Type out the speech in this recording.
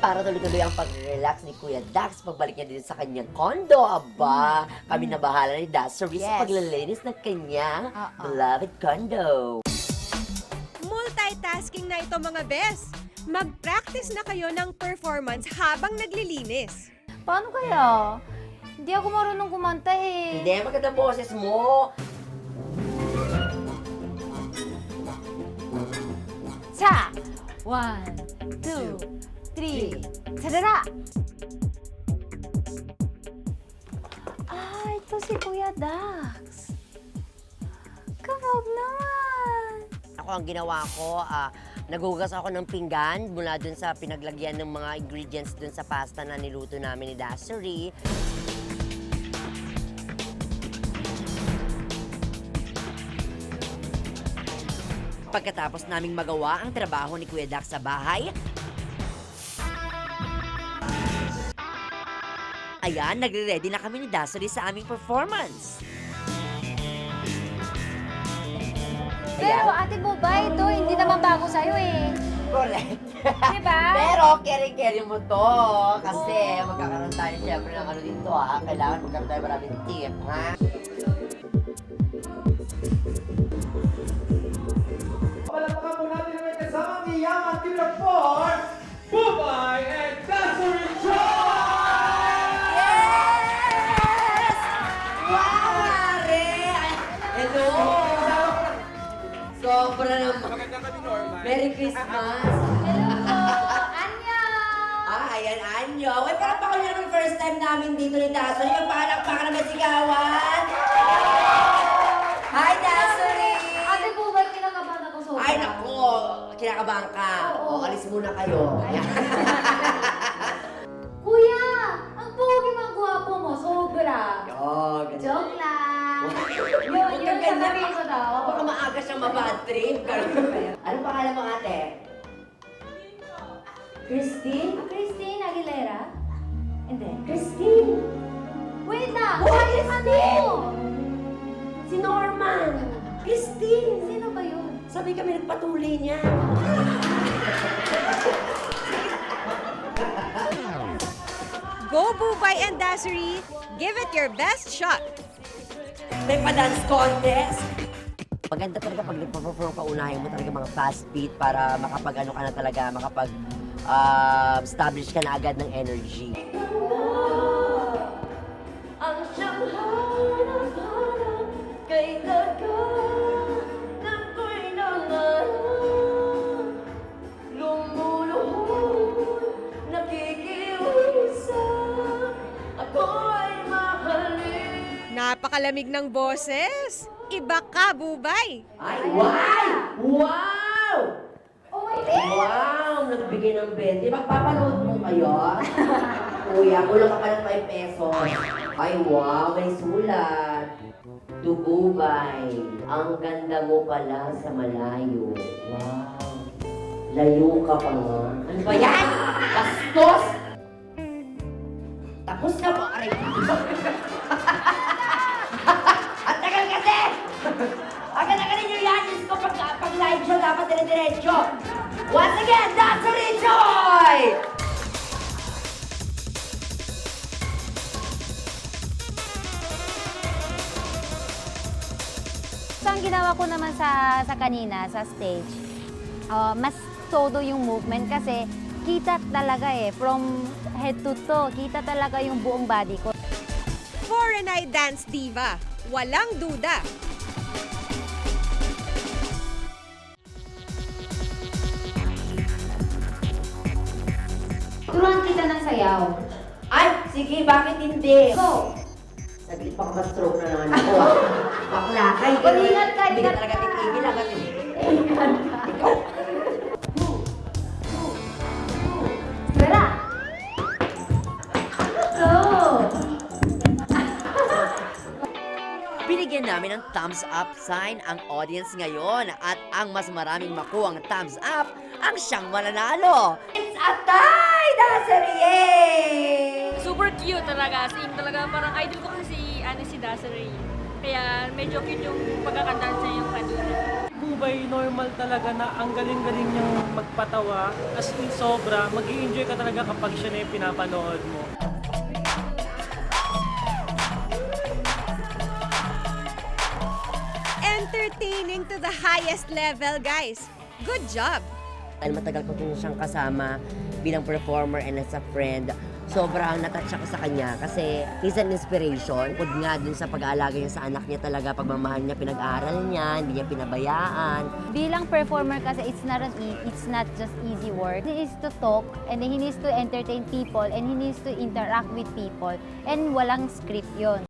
para tuloy-tuloy ang pag-relax ni Kuya Dax pagbalik niya dito sa kanyang condo. Aba, kami na bahala ni Dassery sa Yes. paglilinis ng kanyang beloved condo. Multitasking na ito mga bes. Mag-practice na kayo ng performance habang naglilinis. Paano kaya? Hindi ako marunong kumanta eh. Hindi, maganda boses mo. Sa! 1, 2, 3, tadada! Ah, ito si Kuya Dax. Kabog naman. Ako ang ginawa ko, nagugas ako ng pinggan mula dun sa pinaglagyan ng mga ingredients dun sa pasta na niluto namin ni Dassery. Pagkatapos naming magawa ang trabaho ni Kuya Dax sa bahay, ayan, nagre-ready na kami ni Dassery sa aming performance. Pero Ate Bubay, ito hindi naman bago sa'yo eh. Correct. Diba? Pero carry mo to. Kasi magkakaroon tayo siyempre ng ano dito Kailangan magkaroon tayo maraming tip, ha? Palakpakan po natin ang may kasama ni Yaman Team of 4, Bubay and Dassery Joy! Yes! Wow, Mare! Hello! Sobra naman. Maganda kami, Norman. Merry Christmas! Hello po! Annyeong! Ayan, Anyo. Uy, parang pa kami naman first time namin dito ni Dassery. Yung palakpakan naman sigawan. Hi, Dassery! Ate Bubay, kinakabahan ako sobra. Ay, nako! Kinakabahan ka. Oo. O, alis muna kayo. Kuya! Ang pogi mang gwapo mo, sobra! Oh, ganyan. Joke lang! Huwag Yun kang sa ganyan. sabihin ko daw. Baka maaga siyang mabad trip. Ano pangalan mo, ate? Christine? Christine Aguilera? Hindi. Christine! Wait na! Oh, Sabi Christine! mo! Si Norman! Christine! Sino ba yun? Sabi kami nagpatuloy niya. Go Bubay and Dassery! Give it your best shot! May pa-dance contest! Maganda talaga pag nagpa-perform ka, unahin mo talaga mga fast beat para makapag-ano ka na talaga, establish ka na agad ng energy. Ang siyang hanap-hanap kay daga na ko'y nangarap. Lumuluhod, nakikiusap, ako'y mahalin. Napakalamig ng boses! Iba ka, Bubay! Ay, wow! Wow! Oh my God! Wow! Nagbigay ng 20. Magpapanood mo kayo? Kuya, kulang ka pa ng 5 pesos. Ay, wow! May sulat. To Bubay, ang ganda mo pala sa malayo. Wow! Layo ka pa nga. Ano ba yan? Bastos! Tapos na po. Aray. Ang tagal kasi! Agad-agad yung yanis ko pag live show dapat dire-diretso. Once again, Dassery Joy! So, ang ginawa ko naman sa kanina, sa stage, mas todo yung movement kasi kita talaga from head to toe, kita talaga yung buong body ko. Foreign Eye Dance Diva! Walang duda! Turuan kita ng sayaw. Ay, sige, bakit hindi? Go! Saglit pa ka ma-stroke na naman ako. Bakla ka, Ingat ka, Hindi ka ingat talaga ka. titigil agad. Ikaw. Tara! Go! Binigyan namin ng thumbs up sign ang audience ngayon at ang mas maraming makuha ang thumbs up ang siyang mananalo. It's a tie, Dassery! Yay! Super cute talaga. As in, talaga parang idol ko kasi si Dassery. Kaya medyo cute yung pagkakadance niya yung kanina. Bubay, normal talaga na ang galing-galing niyang magpatawa. As in, sobra. Mag-i-enjoy ka talaga kapag siya na yung pinapanood mo. Entertaining to the highest level, guys. Good job! Dahil matagal ko din siyang kasama bilang performer and as a friend, sobrang natouch ako sa kanya kasi he's an inspiration. Bukod nga dun sa pag-aalaga niya sa anak niya talaga, pagmamahal niya, pinag-aaral niya, hindi niya pinabayaan. Bilang performer kasi it's not just easy work. He needs to talk and he needs to entertain people and he needs to interact with people and walang script yon.